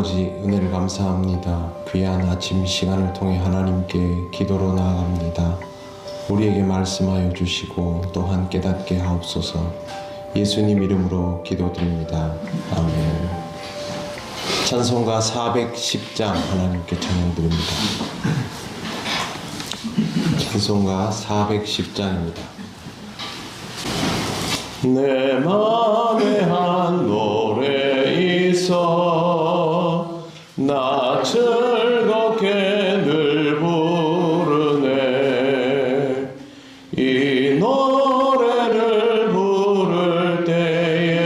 아버지, 은혜를 감사합니다. 귀한 아침 시간을 통해 하나님께 기도로 나아갑니다. 우리에게 말씀하여 주시고 또한 깨닫게 하옵소서. 예수님 이름으로 기도드립니다. 아멘. 찬송가 410장 하나님께 찬양드립니다. 찬송가 410장입니다. 내 맘에 한 노래 있어 나 즐겁게 늘 부르네. 이 노래를 부를 때에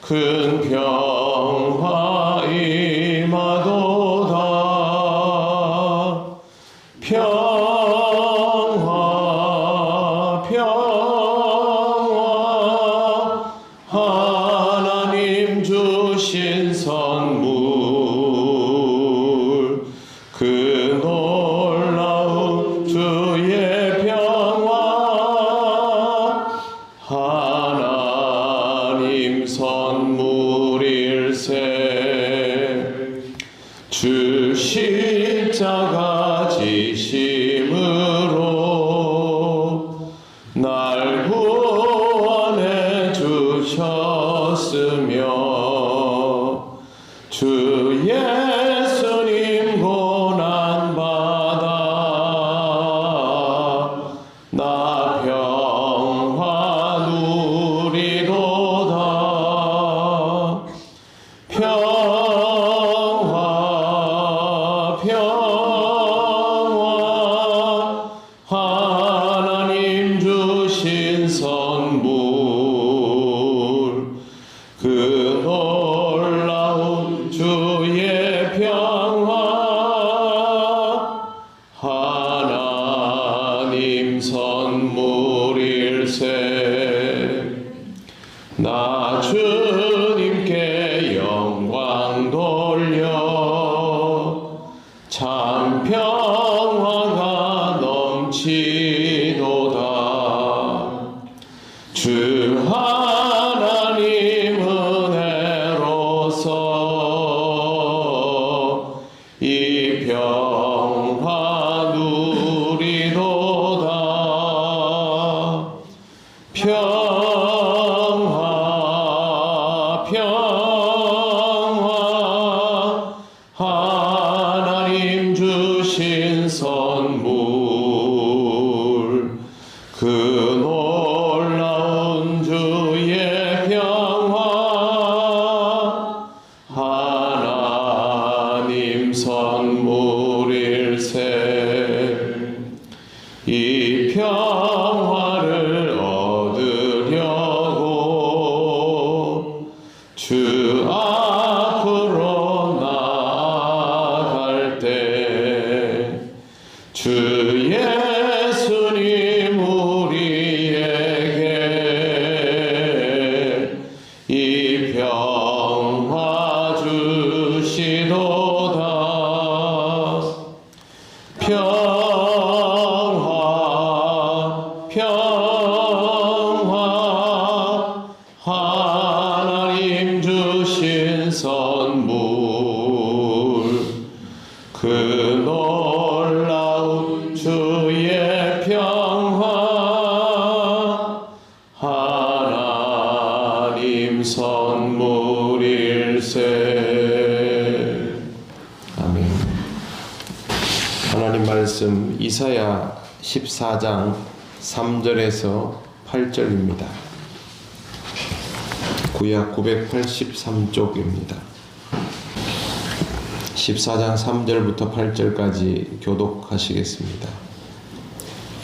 큰 평화 임하도다. 평화 하나님 주신 선물 그 놀라운 주의 평화 하나님 선물일세. 주 십자가 지심으로 날 구원해 주셨으며 주 예수님 고난받아 나 평화 누리도다. 평화 하나님 주신 선물 그 놀라운 주의 평화 하나님 선물일세. 나 주님께 영광 돌려 참 평화가 넘치도다. 주 하나님 은혜로서 이 평화 누리도다. 평화 하나님 주신 선물 그 놀라운 주의 평화 하나님 선물일세. 이 평화를 얻으려고 주 앞으로 나아갈 때 주 예수님 우리에게 이 평화 주시도다. 평화 하나님 주신 선물 그 놀라운 주의 평화 하나님 선물일세. 아멘. 하나님 말씀 이사야 14장 3절에서 8절입니다. 구약 983쪽입니다. 14장 3절부터 8절까지 교독하시겠습니다.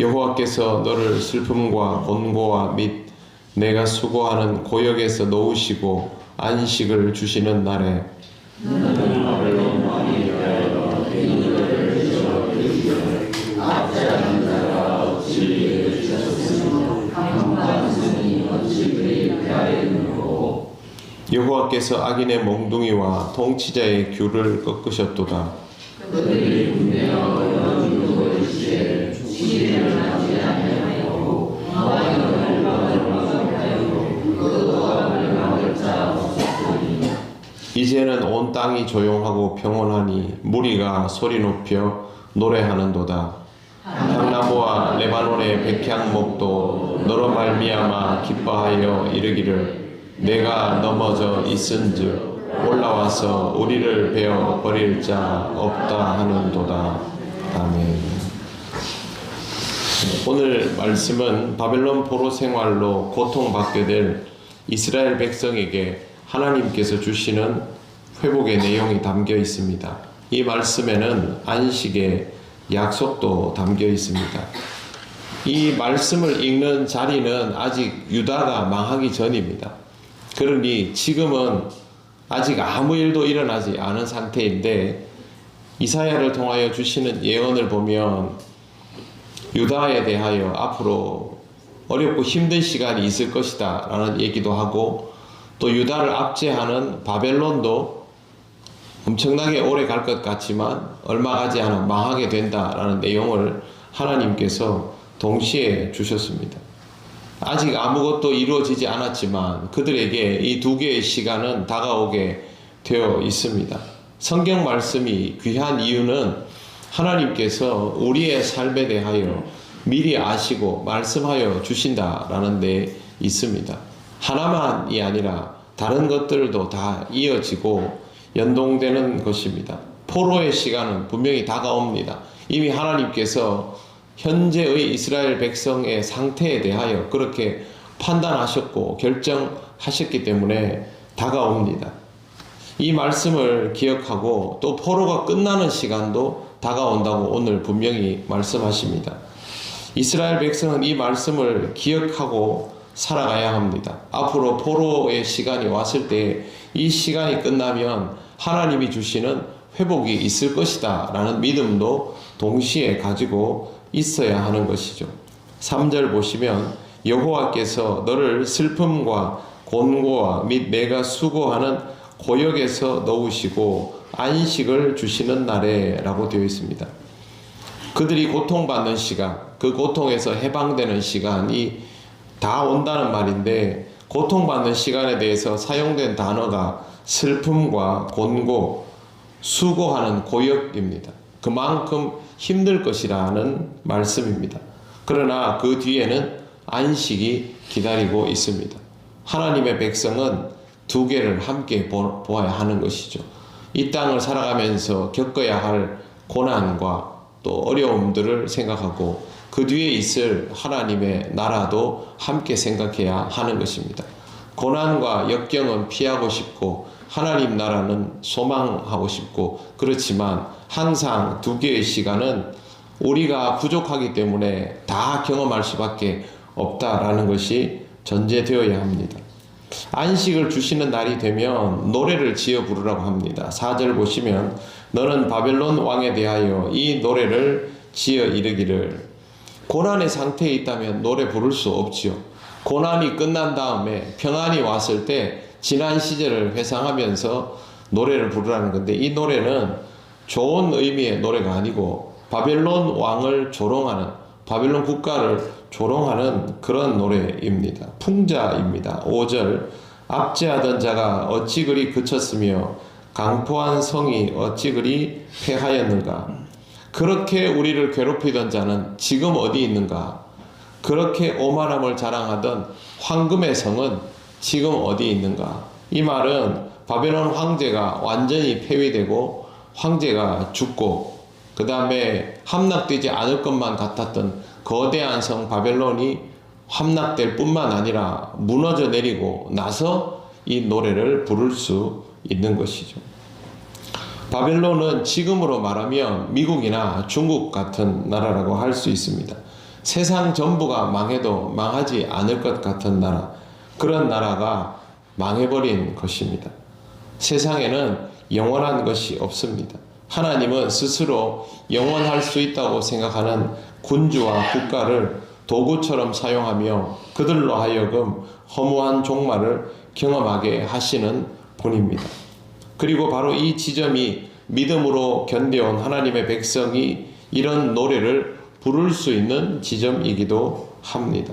여호와께서 너를 슬픔과 곤고와 및 내가 수고하는 고역에서 놓으시고 안식을 주시는 날에 여호와께서 악인의 몽둥이와 통치자의 귤을 꺾으셨도다. 그들이 분내어 얻어주고 있기에 시기를 하지 아니하고 마음을 받으러 하여 그것도 악을 막을 자 없었으니 이제는 온 땅이 조용하고 평온하니 무리가 소리 높여 노래하는도다. 향나무와 레바논의 백향목도 너로 말미암아 기뻐하여 이르기를 내가 넘어져 있은즉 올라와서 우리를 베어 버릴 자 없다 하는도다. 아멘. 오늘 말씀은 바벨론 포로 생활로 고통받게 될 이스라엘 백성에게 하나님께서 주시는 회복의 내용이 담겨 있습니다. 이 말씀에는 안식의 약속도 담겨 있습니다. 이 말씀을 읽는 자리는 아직 유다가 망하기 전입니다. 그러니 지금은 아직 아무 일도 일어나지 않은 상태인데 이사야를 통하여 주시는 예언을 보면 유다에 대하여 앞으로 어렵고 힘든 시간이 있을 것이다 라는 얘기도 하고 또 유다를 압제하는 바벨론도 엄청나게 오래 갈 것 같지만 얼마 가지 않아 망하게 된다라는 내용을 하나님께서 동시에 주셨습니다. 아직 아무것도 이루어지지 않았지만 그들에게 이 두 개의 시간은 다가오게 되어 있습니다. 성경 말씀이 귀한 이유는 하나님께서 우리의 삶에 대하여 미리 아시고 말씀하여 주신다라는 데 있습니다. 하나만이 아니라 다른 것들도 다 이어지고 연동되는 것입니다. 포로의 시간은 분명히 다가옵니다. 이미 하나님께서 현재의 이스라엘 백성의 상태에 대하여 그렇게 판단하셨고 결정하셨기 때문에 다가옵니다. 이 말씀을 기억하고 또 포로가 끝나는 시간도 다가온다고 오늘 분명히 말씀하십니다. 이스라엘 백성은 이 말씀을 기억하고 살아가야 합니다. 앞으로 포로의 시간이 왔을 때 이 시간이 끝나면 하나님이 주시는 회복이 있을 것이다 라는 믿음도 동시에 가지고 있어야 하는 것이죠. 3절 보시면 여호와께서 너를 슬픔과 곤고와 및 내가 수고하는 고역에서 넣으시고 안식을 주시는 날에 라고 되어 있습니다. 그들이 고통받는 시간, 그 고통에서 해방되는 시간이 다 온다는 말인데 고통받는 시간에 대해서 사용된 단어가 슬픔과 곤고, 수고하는 고역입니다. 그만큼 힘들 것이라는 말씀입니다. 그러나 그 뒤에는 안식이 기다리고 있습니다. 하나님의 백성은 두 개를 함께 보아야 하는 것이죠. 이 땅을 살아가면서 겪어야 할 고난과 또 어려움들을 생각하고 그 뒤에 있을 하나님의 나라도 함께 생각해야 하는 것입니다. 고난과 역경은 피하고 싶고 하나님 나라는 소망하고 싶고 그렇지만 항상 두 개의 시간은 우리가 부족하기 때문에 다 경험할 수밖에 없다라는 것이 전제되어야 합니다. 안식을 주시는 날이 되면 노래를 지어 부르라고 합니다. 4절 보시면 너는 바벨론 왕에 대하여 이 노래를 지어 이르기를. 고난의 상태에 있다면 노래 부를 수 없지요. 고난이 끝난 다음에 평안이 왔을 때 지난 시절을 회상하면서 노래를 부르라는 건데 이 노래는 좋은 의미의 노래가 아니고 바벨론 왕을 조롱하는, 바벨론 국가를 조롱하는 그런 노래입니다. 풍자입니다. 5절 압제하던 자가 어찌 그리 그쳤으며 강포한 성이 어찌 그리 패하였는가. 그렇게 우리를 괴롭히던 자는 지금 어디 있는가. 그렇게 오만함을 자랑하던 황금의 성은 지금 어디 있는가. 이 말은 바벨론 황제가 완전히 폐위되고 황제가 죽고 그 다음에 함락되지 않을 것만 같았던 거대한 성 바벨론이 함락될 뿐만 아니라 무너져 내리고 나서 이 노래를 부를 수 있는 것이죠. 바벨론은 지금으로 말하면 미국이나 중국 같은 나라라고 할 수 있습니다. 세상 전부가 망해도 망하지 않을 것 같은 나라, 그런 나라가 망해버린 것입니다. 세상에는 영원한 것이 없습니다. 하나님은 스스로 영원할 수 있다고 생각하는 군주와 국가를 도구처럼 사용하며 그들로 하여금 허무한 종말을 경험하게 하시는 분입니다. 그리고 바로 이 지점이 믿음으로 견뎌온 하나님의 백성이 이런 노래를 부를 수 있는 지점이기도 합니다.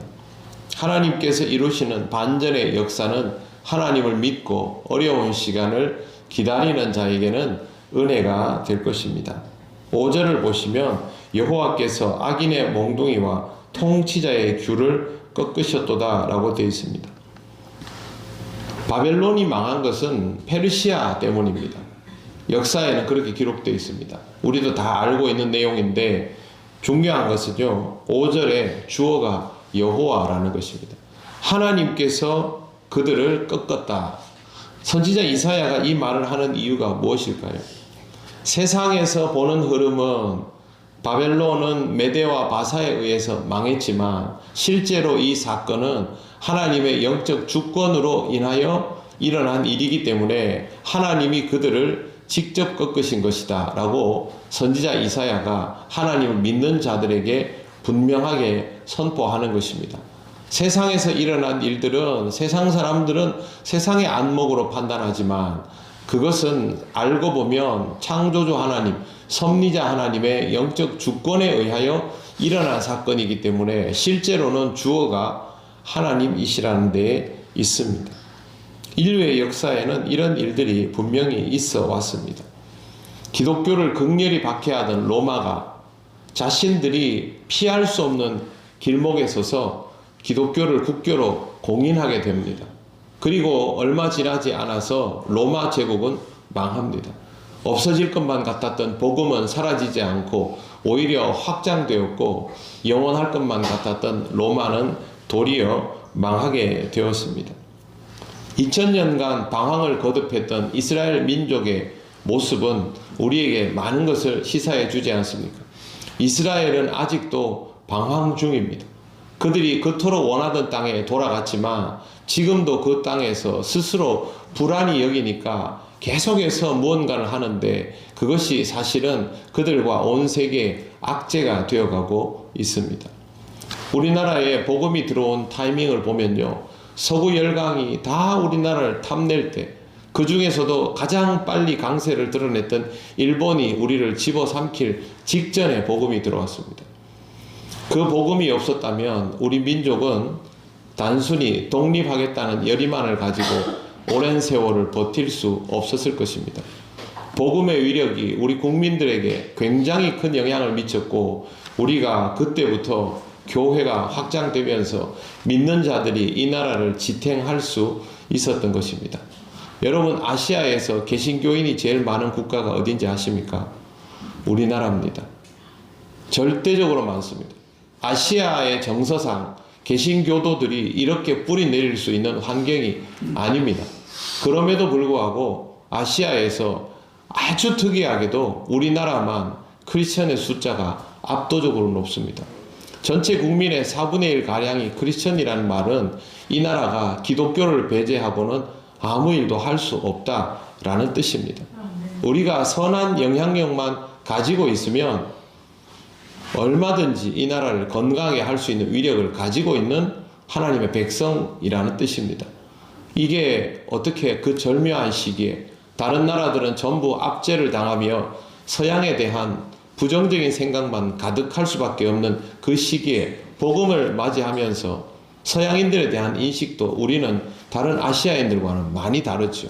하나님께서 이루시는 반전의 역사는 하나님을 믿고 어려운 시간을 기다리는 자에게는 은혜가 될 것입니다. 5절을 보시면 여호와께서 악인의 몽둥이와 통치자의 귤을 꺾으셨도다 라고 되어 있습니다. 바벨론이 망한 것은 페르시아 때문입니다. 역사에는 그렇게 기록되어 있습니다. 우리도 다 알고 있는 내용인데 중요한 것은요, 5절에 주어가 여호와라는 것입니다. 하나님께서 그들을 꺾었다. 선지자 이사야가 이 말을 하는 이유가 무엇일까요? 세상에서 보는 흐름은 바벨론은 메대와 바사에 의해서 망했지만 실제로 이 사건은 하나님의 영적 주권으로 인하여 일어난 일이기 때문에 하나님이 그들을 직접 꺾으신 것이다 라고 선지자 이사야가 하나님을 믿는 자들에게 분명하게 선포하는 것입니다. 세상에서 일어난 일들은 세상 사람들은 세상의 안목으로 판단하지만 그것은 알고 보면 창조주 하나님, 섭리자 하나님의 영적 주권에 의하여 일어난 사건이기 때문에 실제로는 주어가 하나님이시라는 데에 있습니다. 인류의 역사에는 이런 일들이 분명히 있어 왔습니다. 기독교를 극렬히 박해하던 로마가 자신들이 피할 수 없는 길목에 서서 기독교를 국교로 공인하게 됩니다. 그리고 얼마 지나지 않아서 로마 제국은 망합니다. 없어질 것만 같았던 복음은 사라지지 않고 오히려 확장되었고 영원할 것만 같았던 로마는 도리어 망하게 되었습니다. 2000년간 방황을 거듭했던 이스라엘 민족의 모습은 우리에게 많은 것을 시사해 주지 않습니까? 이스라엘은 아직도 방황 중입니다. 그들이 그토록 원하던 땅에 돌아갔지만 지금도 그 땅에서 스스로 불안히 여기니까 계속해서 무언가를 하는데 그것이 사실은 그들과 온 세계의 악재가 되어가고 있습니다. 우리나라에 복음이 들어온 타이밍을 보면요, 서구 열강이 다 우리나라를 탐낼 때 그 중에서도 가장 빨리 강세를 드러냈던 일본이 우리를 집어삼킬 직전에 복음이 들어왔습니다. 그 복음이 없었다면 우리 민족은 단순히 독립하겠다는 열의만을 가지고 오랜 세월을 버틸 수 없었을 것입니다. 복음의 위력이 우리 국민들에게 굉장히 큰 영향을 미쳤고 우리가 그때부터 교회가 확장되면서 믿는 자들이 이 나라를 지탱할 수 있었던 것입니다. 여러분, 아시아에서 개신교인이 제일 많은 국가가 어딘지 아십니까? 우리나라입니다. 절대적으로 많습니다. 아시아의 정서상 개신교도들이 이렇게 뿌리 내릴 수 있는 환경이 아닙니다. 그럼에도 불구하고 아시아에서 아주 특이하게도 우리나라만 크리스천의 숫자가 압도적으로 높습니다. 전체 국민의 4분의 1가량이 크리스천이라는 말은 이 나라가 기독교를 배제하고는 아무 일도 할 수 없다라는 뜻입니다. 우리가 선한 영향력만 가지고 있으면 얼마든지 이 나라를 건강하게 할 수 있는 위력을 가지고 있는 하나님의 백성이라는 뜻입니다. 이게 어떻게 그 절묘한 시기에 다른 나라들은 전부 압제를 당하며 서양에 대한 부정적인 생각만 가득할 수밖에 없는 그 시기에 복음을 맞이하면서 서양인들에 대한 인식도 우리는 다른 아시아인들과는 많이 다르죠.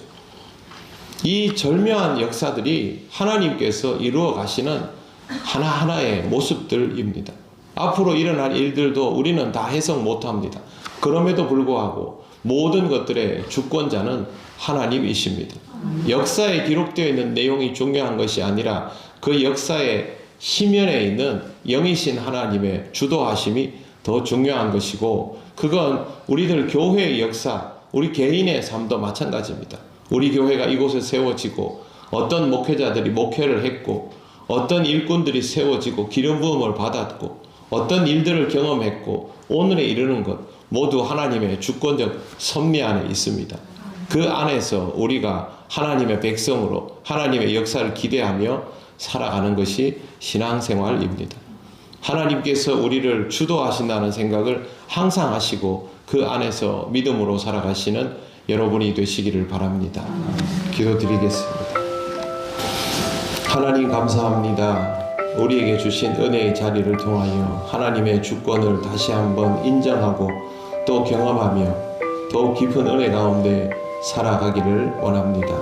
이 절묘한 역사들이 하나님께서 이루어 가시는 하나하나의 모습들입니다. 앞으로 일어날 일들도 우리는 다 해석 못합니다. 그럼에도 불구하고 모든 것들의 주권자는 하나님이십니다. 역사에 기록되어 있는 내용이 중요한 것이 아니라 그 역사의 시면에 있는 영이신 하나님의 주도하심이 더 중요한 것이고, 그건 우리들 교회의 역사, 우리 개인의 삶도 마찬가지입니다. 우리 교회가 이곳에 세워지고 어떤 목회자들이 목회를 했고 어떤 일꾼들이 세워지고 기름 부음을 받았고 어떤 일들을 경험했고 오늘에 이르는 것 모두 하나님의 주권적 섭리 안에 있습니다. 그 안에서 우리가 하나님의 백성으로 하나님의 역사를 기대하며 살아가는 것이 신앙생활입니다. 하나님께서 우리를 주도하신다는 생각을 항상 하시고 그 안에서 믿음으로 살아가시는 여러분이 되시기를 바랍니다. 기도드리겠습니다. 하나님 감사합니다. 우리에게 주신 은혜의 자리를 통하여 하나님의 주권을 다시 한번 인정하고 또 경험하며 더욱 깊은 은혜 가운데 살아가기를 원합니다.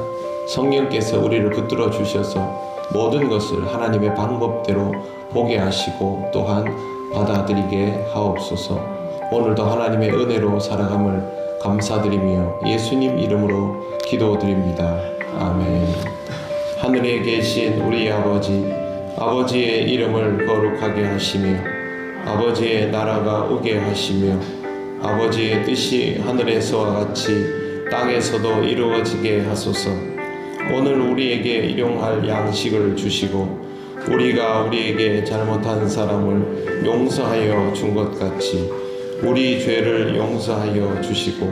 성령께서 우리를 붙들어 주셔서 모든 것을 하나님의 방법대로 보게 하시고 또한 받아들이게 하옵소서. 오늘도 하나님의 은혜로 살아감을 감사드리며 예수님 이름으로 기도드립니다. 아멘. 하늘에 계신 우리 아버지의 이름을 거룩하게 하시며 아버지의 나라가 오게 하시며 아버지의 뜻이 하늘에서와 같이 땅에서도 이루어지게 하소서. 오늘 우리에게 일용할 양식을 주시고 우리가 우리에게 잘못한 사람을 용서하여 준 것 같이 우리 죄를 용서하여 주시고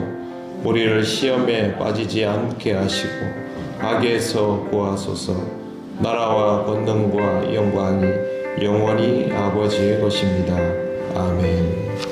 우리를 시험에 빠지지 않게 하시고 악에서 구하소서. 나라와 권능과 영광이 영원히 아버지의 것입니다. 아멘.